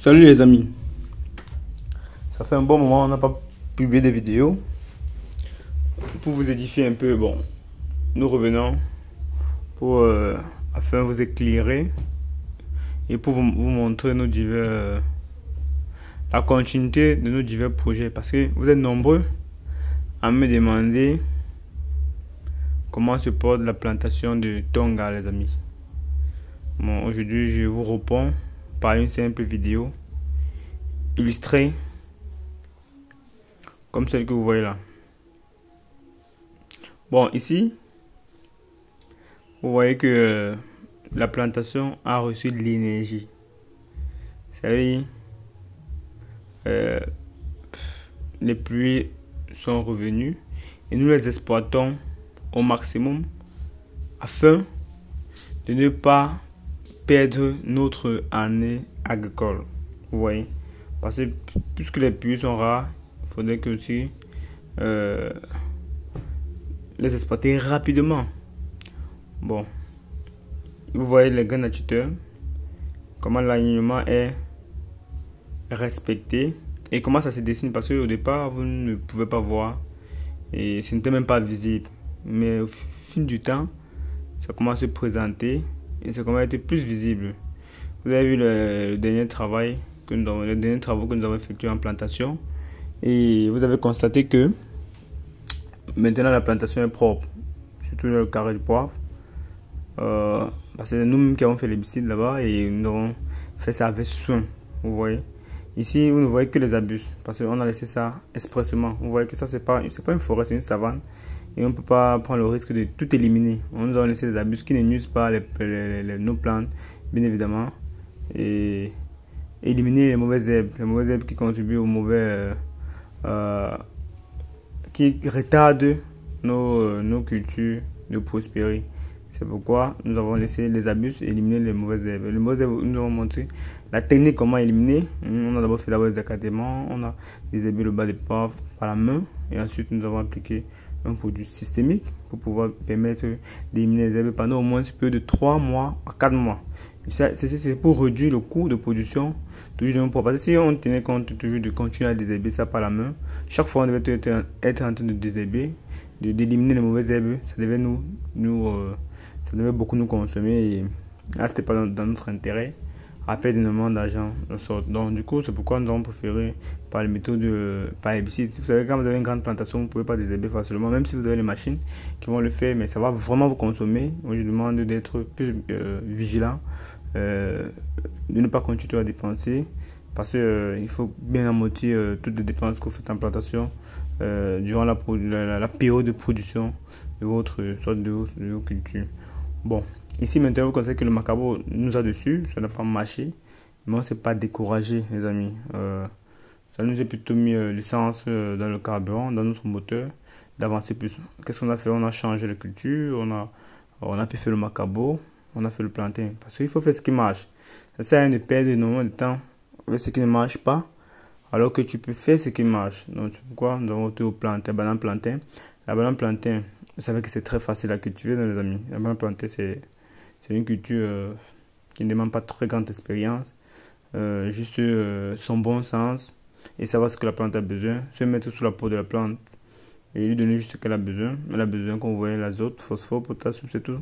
Salut les amis, ça fait un bon moment on n'a pas publié de vidéos. Pour vous édifier un peu, bon, nous revenons pour afin de vous éclairer et pour vous montrer nos divers la continuité de nos divers projets, parce que vous êtes nombreux à me demander comment se porte la plantation de Tonga, les amis. Bon, aujourd'hui je vous réponds par une simple vidéo illustrée comme celle que vous voyez là. Bon, ici vous voyez que la plantation a reçu de l'énergie. C'est-à-dire les pluies sont revenues et nous les exploitons au maximum afin de ne pas perdre notre année agricole. Vous voyez, parce que puisque les pluies sont rares, il faudrait que aussi les exploiter rapidement. Bon, vous voyez les grains naturels, comment l'alignement est respecté et comment ça se dessine, parce qu'au départ vous ne pouvez pas voir et ce n'était même pas visible, mais au fil du temps ça commence à se présenter et ça commence à être plus visible. Vous avez vu le dernier travail les derniers travaux que nous avons effectués en plantation et vous avez constaté que maintenant la plantation est propre, surtout le carré de poivre, parce que c'est nous-mêmes qui avons fait l'herbicide là-bas et nous avons fait ça avec soin. Vous voyez ici, vous ne voyez que les arbustes parce qu'on a laissé ça expressément. Vous voyez que ça c'est pas une forêt, c'est une savane et on ne peut pas prendre le risque de tout éliminer. On nous a laissé les arbustes qui ne nuisent pas nos plantes, bien évidemment, et éliminer les mauvaises herbes qui contribuent aux mauvais qui retardent nos cultures de prospérer. C'est pourquoi nous avons laissé les arbustes éliminer les mauvaises herbes. Les mauvaises herbes, nous avons montré la technique comment éliminer. On a d'abord fait des accatements, on a désherbé le bas des poivres par la main et ensuite nous avons appliqué un produit systémique pour pouvoir permettre d'éliminer les herbes pendant au moins plus de 3 mois à 4 mois. C'est pour réduire le coût de production toujours de nos propres. Parce que si on tenait compte toujours de continuer à désherber ça par la main, chaque fois on devait être en train de désherber, d'éliminer les mauvaises herbes, ça devait ça devait beaucoup nous consommer et là c'était pas dans notre intérêt à perdre énormément d'argent. Donc du coup c'est pourquoi nous avons préféré par les méthodes par herbicide. Vous savez, quand vous avez une grande plantation, vous ne pouvez pas désherber facilement, même si vous avez les machines qui vont le faire, mais ça va vraiment vous consommer. Moi je demande d'être plus vigilant, de ne pas continuer à dépenser, parce que il faut bien amortir toutes les dépenses que vous faites en plantation durant la période de production de vos cultures. Bon, ici maintenant vous constatez que le macabo nous a dessus, ça n'a pas marché, mais on ne s'est pas découragé les amis. Ça nous a plutôt mis l'essence dans le carburant, dans notre moteur, d'avancer plus. Qu'est-ce qu'on a fait? On a changé de culture, on a pu faire le macabo, on a fait le plantain, parce qu'il faut faire ce qui marche. Ça sert à rien de perdre énormément de temps avec ce qui ne marche pas, alors que tu peux faire ce qui marche. Donc c'est pourquoi nous avons été au plantain, banane plantain. La banane plantain, vous savez que c'est très facile à cultiver, les amis. La banane plantain, c'est une culture qui ne demande pas très grande expérience, juste son bon sens et savoir ce que la plante a besoin, se mettre sous la peau de la plante et lui donner juste ce qu'elle a besoin. Elle a besoin qu'on voit l'azote, phosphore, potassium, c'est tout.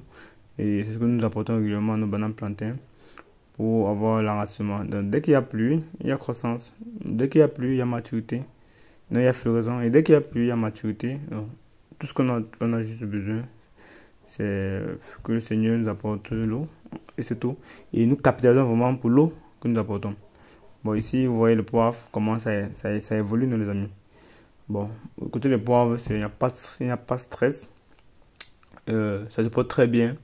Et c'est ce que nous apportons régulièrement à nos bananes plantains pour avoir l'enracinement. Donc dès qu'il y a pluie, il y a croissance. Dès qu'il y a pluie, il y a maturité. Donc, il y a floraison. Et dès qu'il y a pluie, il y a maturité. Donc, tout ce qu'on a juste besoin, c'est que le Seigneur nous apporte l'eau. Et c'est tout. Et nous capitalisons vraiment pour l'eau que nous apportons. Bon, ici, vous voyez le poivre, comment ça évolue, nos les amis. Bon, au côté des poivres, il n'y a pas de stress. Ça se porte très bien.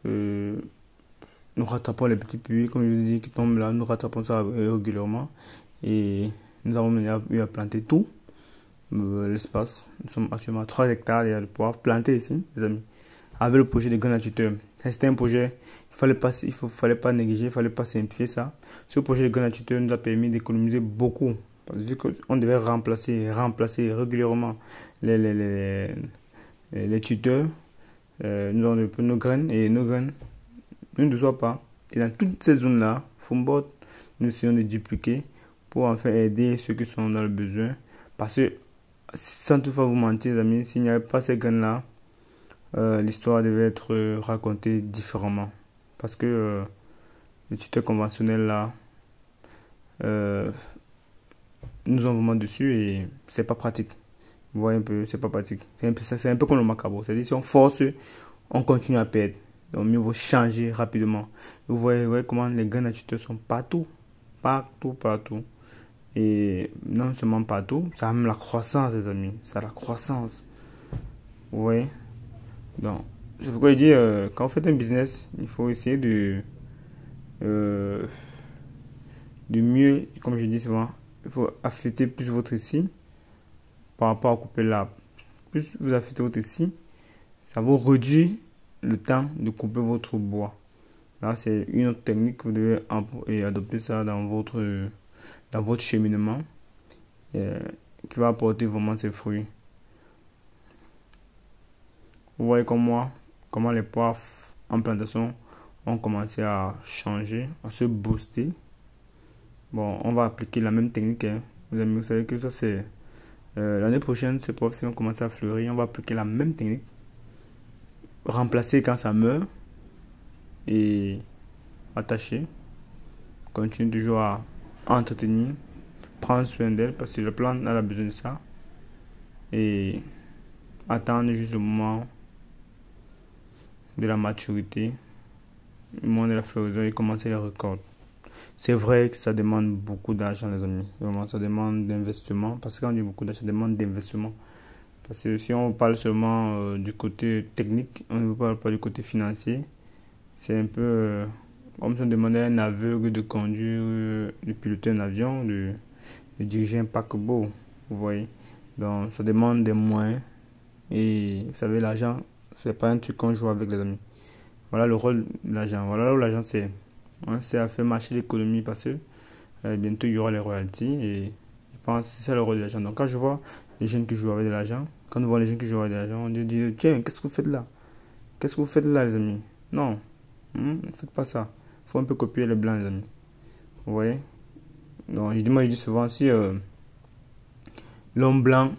Nous rattrapons les petits puits, comme je vous dis, qui tombent là. Nous rattrapons ça régulièrement. Et nous avons eu à planter tout l'espace. Nous sommes actuellement à 3 hectares de poivre planté ici, les amis. Avec le projet de grains naturels. C'était un projet, il fallait pas négliger, il fallait pas simplifier ça. Ce projet de grains naturels nous a permis d'économiser beaucoup. Parce que on devait remplacer régulièrement les tuteurs. Nous avons nos graines et nos graines ne doivent pas. Et dans toutes ces zones-là, Fumbot, nous essayons de dupliquer pour en fait aider ceux qui sont dans le besoin. Parce que, sans toutefois vous mentir, les amis, s'il n'y avait pas ces gains-là, l'histoire devait être racontée différemment. Parce que le tuteur conventionnel là, nous en vraiment dessus et c'est pas pratique. Vous voyez un peu, c'est pas pratique. C'est un peu comme le macabre. C'est-à-dire si on force, on continue à perdre. Donc mieux vaut changer rapidement. Vous voyez comment les gains de tuteur sont partout. Partout, partout. Et non seulement partout, ça a même la croissance, les amis. Ça a la croissance. Vous voyez? Donc, c'est pourquoi je dis, quand vous faites un business, il faut essayer de mieux, comme je dis souvent, il faut affecter plus votre ici par rapport à couper l'arbre. Plus vous affectez votre ici, ça vous réduit le temps de couper votre bois. Là, c'est une autre technique que vous devez adopter ça dans votre cheminement qui va apporter vraiment ses fruits. Vous voyez comme moi, comment les poivres en plantation ont commencé à changer, à se booster. Bon, on va appliquer la même technique. Hein. Vous savez que ça c'est l'année prochaine, ces poivres vont commencer à fleurir. On va appliquer la même technique. Remplacer quand ça meurt et attacher. Continue toujours à entretenir, prendre soin d'elle parce que le plant a besoin de ça. Et attendre juste le moment de la maturité, le moment de la floraison et commencer les récoltes. C'est vrai que ça demande beaucoup d'argent, les amis. Vraiment, ça demande d'investissement. Parce que quand on dit beaucoup d'argent, ça demande d'investissement. Parce que si on parle seulement du côté technique, on ne parle pas du côté financier. C'est un peu comme si on demandait à un aveugle de conduire, de piloter un avion, de diriger un paquebot. Vous voyez. Donc, ça demande des moyens. Et vous savez, l'argent, c'est pas un truc qu'on joue avec, les amis. Voilà le rôle de l'argent. Voilà là où l'argent c'est. C'est à faire marcher l'économie parce que bientôt il y aura les royalties et je pense que c'est ça le rôle de l'argent. Donc quand je vois les jeunes qui jouent avec de l'argent, quand nous voyons les jeunes qui jouent avec de l'argent, on dit tiens, qu'est-ce que vous faites là? Qu'est-ce que vous faites là, les amis? Non, ne faites pas ça. Il faut un peu copier les blancs, les amis. Vous voyez? Donc moi je dis souvent si l'homme blanc,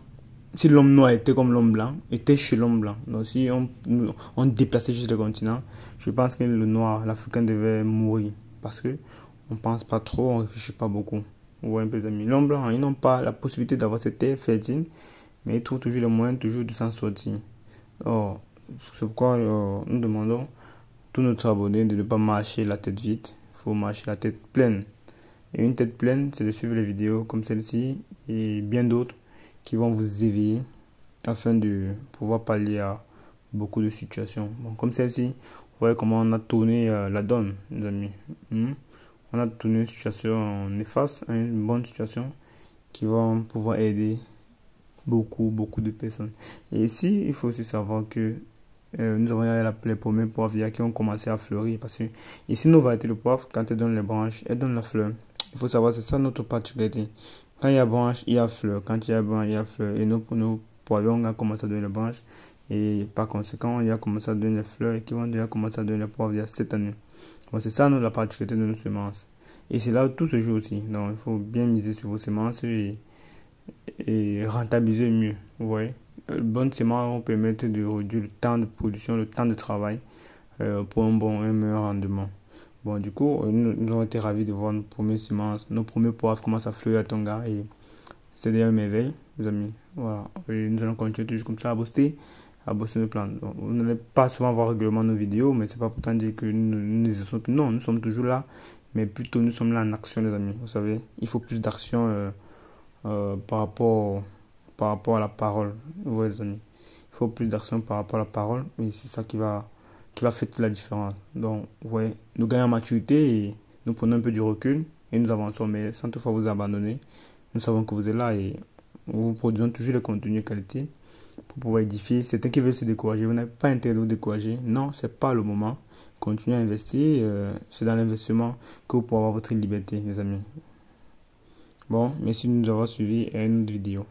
si l'homme noir était comme l'homme blanc, était chez l'homme blanc. Donc si on déplaçait juste le continent, je pense que le noir, l'Africain devait mourir. Parce que on pense pas trop, on réfléchit pas beaucoup. Vous voyez un peu les amis. L'homme blanc, ils n'ont pas la possibilité d'avoir cette terre fertile, mais ils trouvent toujours les moyens toujours de s'en sortir. Or, c'est pourquoi nous demandons tous notre abonnés de ne pas marcher la tête vide. Il faut marcher la tête pleine. Et une tête pleine, c'est de suivre les vidéos comme celle-ci et bien d'autres qui vont vous éveiller afin de pouvoir pallier à beaucoup de situations. Bon, comme celle-ci, vous voyez comment on a tourné la donne, les amis. On a tourné une situation néfaste à une bonne situation qui va pouvoir aider beaucoup de personnes. Et ici, il faut aussi savoir que nous avons les premiers poivres qui ont commencé à fleurir parce que ici, nos variétés de poivre, quand elles donnent les branches, elles donnent la fleur. Il faut savoir, c'est ça notre particularité. Quand il y a branche, il y a fleur. Quand il y a branche, il y a fleur. Et nos poivrons ont commencé à donner les branches. Et par conséquent, il a commencé à donner les fleurs et qui vont déjà commencer à donner les poivres il y a cette année. Bon, c'est ça la particularité de nos semences. Et c'est là où tout se joue aussi. Donc, il faut bien miser sur vos semences et rentabiliser mieux. Vous voyez, bonnes semences vont permettre de réduire le temps de production, le temps de travail pour un meilleur rendement. Bon, du coup, nous avons été ravis de voir nos premières semences, nos premiers poivres commencent à fleurir à Tonga et c'est déjà une merveille, les amis. Voilà, et nous allons continuer toujours comme ça à booster nos plantes. Donc, vous n'allez pas souvent voir régulièrement nos vidéos, mais c'est pas pourtant dire que non, nous sommes toujours là, mais plutôt nous sommes là en action, les amis. Vous savez, il faut plus d'action par rapport à la parole, vous voyez, les amis. Il faut plus d'action par rapport à la parole, et c'est ça qui va faire toute la différence. Donc, vous voyez, nous gagnons en maturité et nous prenons un peu du recul et nous avançons, mais sans toutefois vous abandonner. Nous savons que vous êtes là et nous produisons toujours les contenus de qualité pour pouvoir édifier. Certains qui veulent se décourager, vous n'avez pas intérêt de vous décourager. Non, ce n'est pas le moment. Continuez à investir. C'est dans l'investissement que vous pourrez avoir votre liberté, les amis. Bon, merci de nous avoir suivis à une autre vidéo.